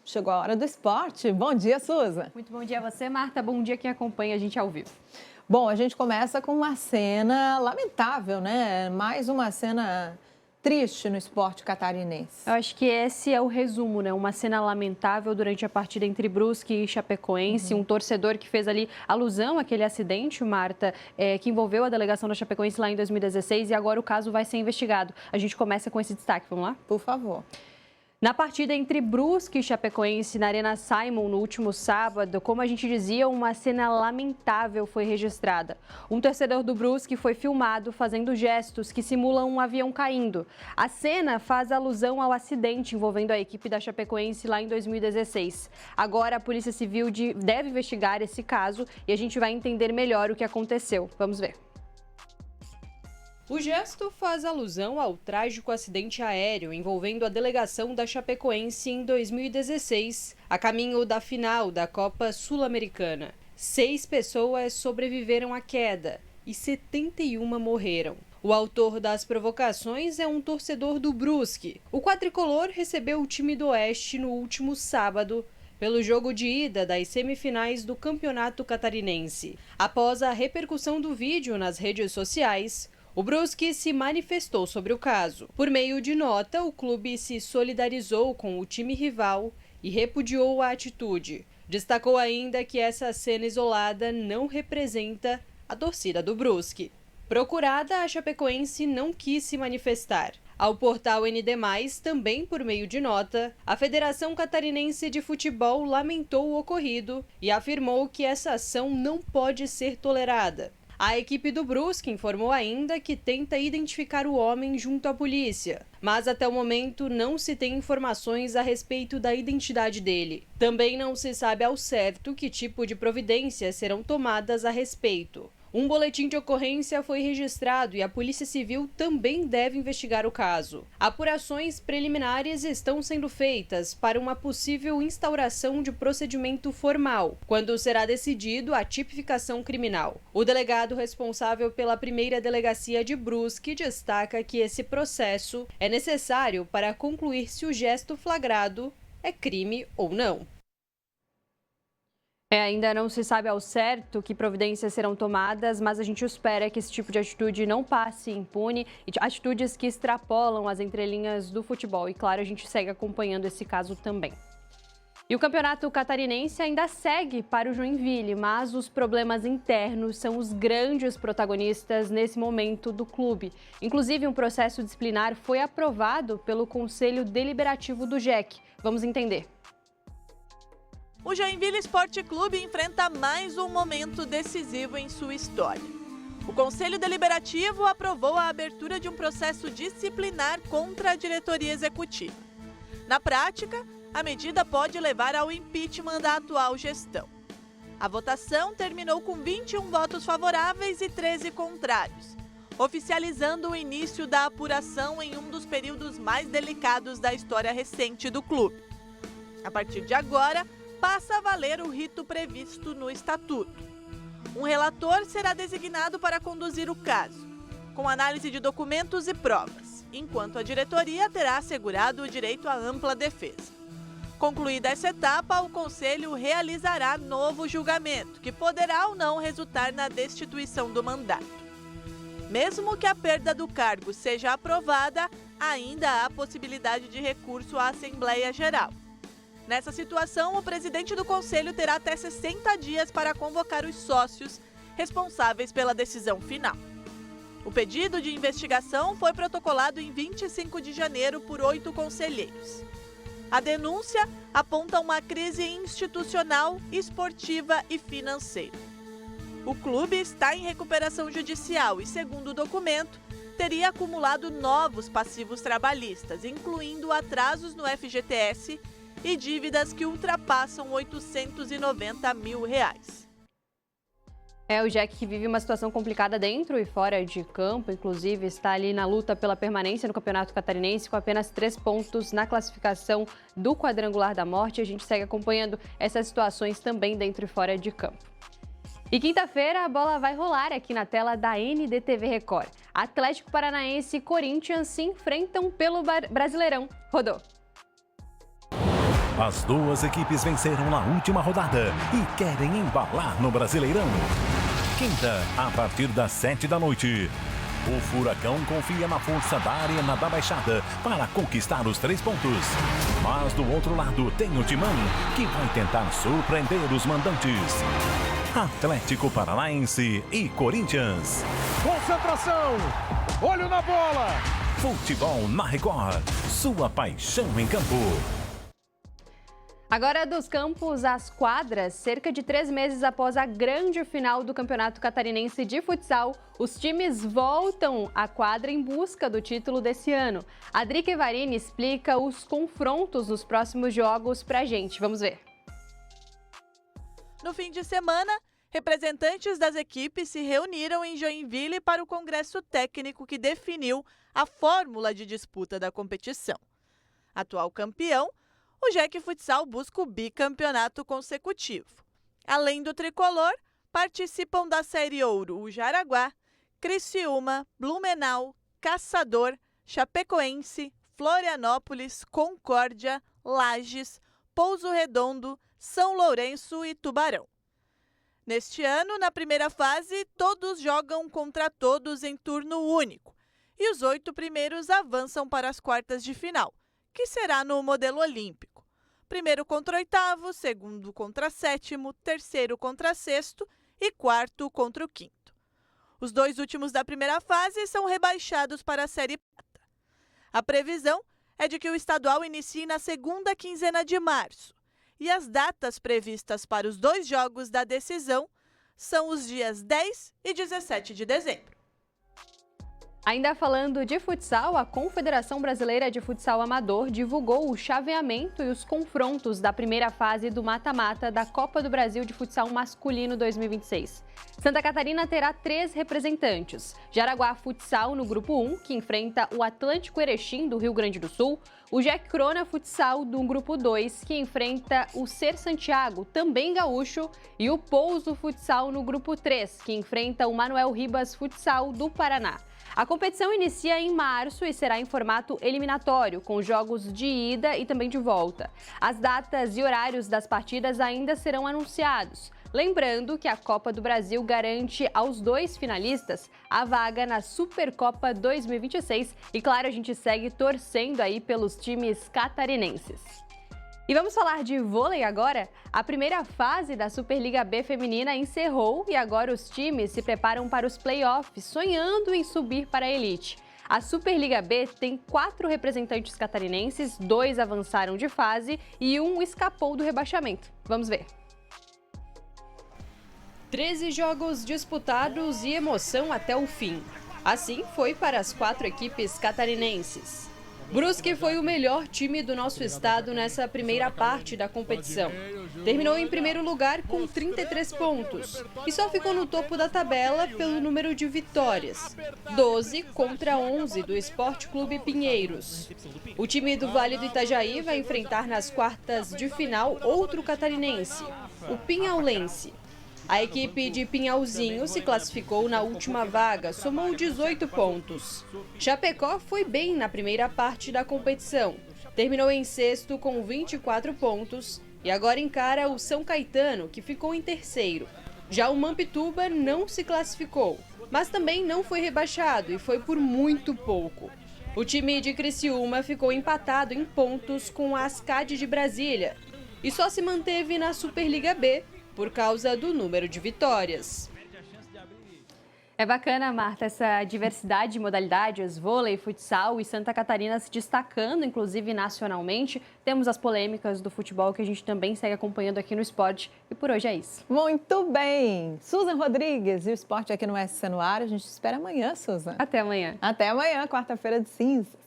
Chegou a hora do esporte. Bom dia, Suza. Muito bom dia a você, Marta. Bom dia quem acompanha a gente ao vivo. Bom, a gente começa com uma cena lamentável, né? Mais uma cena triste no esporte catarinense. Eu acho que esse é o resumo, né? Uma cena lamentável durante a partida entre Brusque e Chapecoense. Um torcedor que fez ali alusão àquele acidente, Marta, que envolveu a delegação da Chapecoense lá em 2016 e agora o caso vai ser investigado. A gente começa com esse destaque, vamos lá? Por favor. Na partida entre Brusque e Chapecoense na Arena Simon no último sábado, como a gente dizia, uma cena lamentável foi registrada. Um torcedor do Brusque foi filmado fazendo gestos que simulam um avião caindo. A cena faz alusão ao acidente envolvendo a equipe da Chapecoense lá em 2016. Agora a Polícia Civil deve investigar esse caso e a gente vai entender melhor o que aconteceu. Vamos ver. O gesto faz alusão ao trágico acidente aéreo envolvendo a delegação da Chapecoense em 2016, a caminho da final da Copa Sul-Americana. 6 pessoas sobreviveram à queda e 71 morreram. O autor das provocações é um torcedor do Brusque. O quadricolor recebeu o time do Oeste no último sábado, pelo jogo de ida das semifinais do Campeonato Catarinense. Após a repercussão do vídeo nas redes sociais, o Brusque se manifestou sobre o caso. Por meio de nota, o clube se solidarizou com o time rival e repudiou a atitude. Destacou ainda que essa cena isolada não representa a torcida do Brusque. Procurada, a Chapecoense não quis se manifestar. Ao portal ND+, também por meio de nota, a Federação Catarinense de Futebol lamentou o ocorrido e afirmou que essa ação não pode ser tolerada. A equipe do Brusque informou ainda que tenta identificar o homem junto à polícia, mas até o momento não se tem informações a respeito da identidade dele. Também não se sabe ao certo que tipo de providências serão tomadas a respeito. Um boletim de ocorrência foi registrado e a Polícia Civil também deve investigar o caso. Apurações preliminares estão sendo feitas para uma possível instauração de procedimento formal, quando será decidido a tipificação criminal. O delegado responsável pela primeira delegacia de Brusque destaca que esse processo é necessário para concluir se o gesto flagrado é crime ou não. Ainda não se sabe ao certo que providências serão tomadas, mas a gente espera que esse tipo de atitude não passe impune e atitudes que extrapolam as entrelinhas do futebol. E claro, a gente segue acompanhando esse caso também. E o Campeonato Catarinense ainda segue para o Joinville, mas os problemas internos são os grandes protagonistas nesse momento do clube. Inclusive, um processo disciplinar foi aprovado pelo Conselho Deliberativo do JEC. Vamos entender. O Joinville Esporte Clube enfrenta mais um momento decisivo em sua história. O Conselho Deliberativo aprovou a abertura de um processo disciplinar contra a diretoria executiva. Na prática, a medida pode levar ao impeachment da atual gestão. A votação terminou com 21 votos favoráveis e 13 contrários, oficializando o início da apuração em um dos períodos mais delicados da história recente do clube. A partir de agora, passa a valer o rito previsto no Estatuto. Um relator será designado para conduzir o caso, com análise de documentos e provas, enquanto a diretoria terá assegurado o direito à ampla defesa. Concluída essa etapa, o Conselho realizará novo julgamento, que poderá ou não resultar na destituição do mandato. Mesmo que a perda do cargo seja aprovada, ainda há possibilidade de recurso à Assembleia Geral. Nessa situação, o presidente do Conselho terá até 60 dias para convocar os sócios responsáveis pela decisão final. O pedido de investigação foi protocolado em 25 de janeiro por 8 conselheiros. A denúncia aponta uma crise institucional, esportiva e financeira. O clube está em recuperação judicial e, segundo o documento, teria acumulado novos passivos trabalhistas, incluindo atrasos no FGTS e dívidas que ultrapassam R$ 890 mil. O JEC que vive uma situação complicada dentro e fora de campo, inclusive está ali na luta pela permanência no Campeonato Catarinense com apenas 3 pontos na classificação do Quadrangular da Morte. A gente segue acompanhando essas situações também dentro e fora de campo. E quinta-feira a bola vai rolar aqui na tela da NDTV Record. Atlético Paranaense e Corinthians se enfrentam pelo Brasileirão. Rodou! As duas equipes venceram na última rodada e querem embalar no Brasileirão. Quinta, a partir das 7 da noite. O Furacão confia na força da Arena da Baixada para conquistar os 3 pontos. Mas do outro lado tem o Timão, que vai tentar surpreender os mandantes. Atlético Paranaense e Corinthians. Concentração! Olho na bola! Futebol na Record. Sua paixão em campo. Agora dos campos às quadras, cerca de 3 meses após a grande final do Campeonato Catarinense de Futsal, os times voltam à quadra em busca do título desse ano. A Drica Evarini explica os confrontos nos próximos jogos pra gente. Vamos ver. No fim de semana, representantes das equipes se reuniram em Joinville para o congresso técnico que definiu a fórmula de disputa da competição. Atual campeão, o JEC Futsal busca o bicampeonato consecutivo. Além do tricolor, participam da Série Ouro o Jaraguá, Criciúma, Blumenau, Caçador, Chapecoense, Florianópolis, Concórdia, Lages, Pouso Redondo, São Lourenço e Tubarão. Neste ano, na primeira fase, todos jogam contra todos em turno único e os 8 primeiros avançam para as quartas de final, que será no modelo olímpico. Primeiro contra oitavo, segundo contra sétimo, terceiro contra sexto e quarto contra o quinto. Os 2 últimos da primeira fase são rebaixados para a Série Prata. A previsão é de que o estadual inicie na segunda quinzena de março e as datas previstas para os 2 jogos da decisão são os dias 10 e 17 de dezembro. Ainda falando de futsal, a Confederação Brasileira de Futsal Amador divulgou o chaveamento e os confrontos da primeira fase do mata-mata da Copa do Brasil de Futsal Masculino 2026. Santa Catarina terá 3 representantes. Jaraguá Futsal no grupo 1, que enfrenta o Atlântico Erechim do Rio Grande do Sul. O JEC Crona Futsal do grupo 2, que enfrenta o Ser Santiago, também gaúcho. E o Pouso Futsal no grupo 3, que enfrenta o Manuel Ribas Futsal do Paraná. A competição inicia em março e será em formato eliminatório, com jogos de ida e também de volta. As datas e horários das partidas ainda serão anunciados. Lembrando que a Copa do Brasil garante aos 2 finalistas a vaga na Supercopa 2026 e, claro, a gente segue torcendo aí pelos times catarinenses. E vamos falar de vôlei agora? A primeira fase da Superliga B feminina encerrou e agora os times se preparam para os playoffs, sonhando em subir para a elite. A Superliga B tem 4 representantes catarinenses, 2 avançaram de fase e 1 escapou do rebaixamento. Vamos ver. 13 jogos disputados e emoção até o fim. Assim foi para as 4 equipes catarinenses. Brusque foi o melhor time do nosso estado nessa primeira parte da competição. Terminou em primeiro lugar com 33 pontos e só ficou no topo da tabela pelo número de vitórias, 12 contra 11 do Esporte Clube Pinheiros. O time do Vale do Itajaí vai enfrentar nas quartas de final outro catarinense, o Pinhaulense. A equipe de Pinhalzinho se classificou na última vaga, somou 18 pontos. Chapecó foi bem na primeira parte da competição. Terminou em sexto com 24 pontos e agora encara o São Caetano, que ficou em terceiro. Já o Mampituba não se classificou, mas também não foi rebaixado e foi por muito pouco. O time de Criciúma ficou empatado em pontos com a Ascad de Brasília e só se manteve na Superliga B por causa do número de vitórias. É bacana, Marta, essa diversidade de modalidades, vôlei, futsal e Santa Catarina se destacando, inclusive nacionalmente. Temos as polêmicas do futebol que a gente também segue acompanhando aqui no Esporte. E por hoje é isso. Muito bem. Susan Rodrigues e o Esporte aqui no SC no ar. A gente espera amanhã, Susan. Até amanhã. Até amanhã, quarta-feira de cinzas.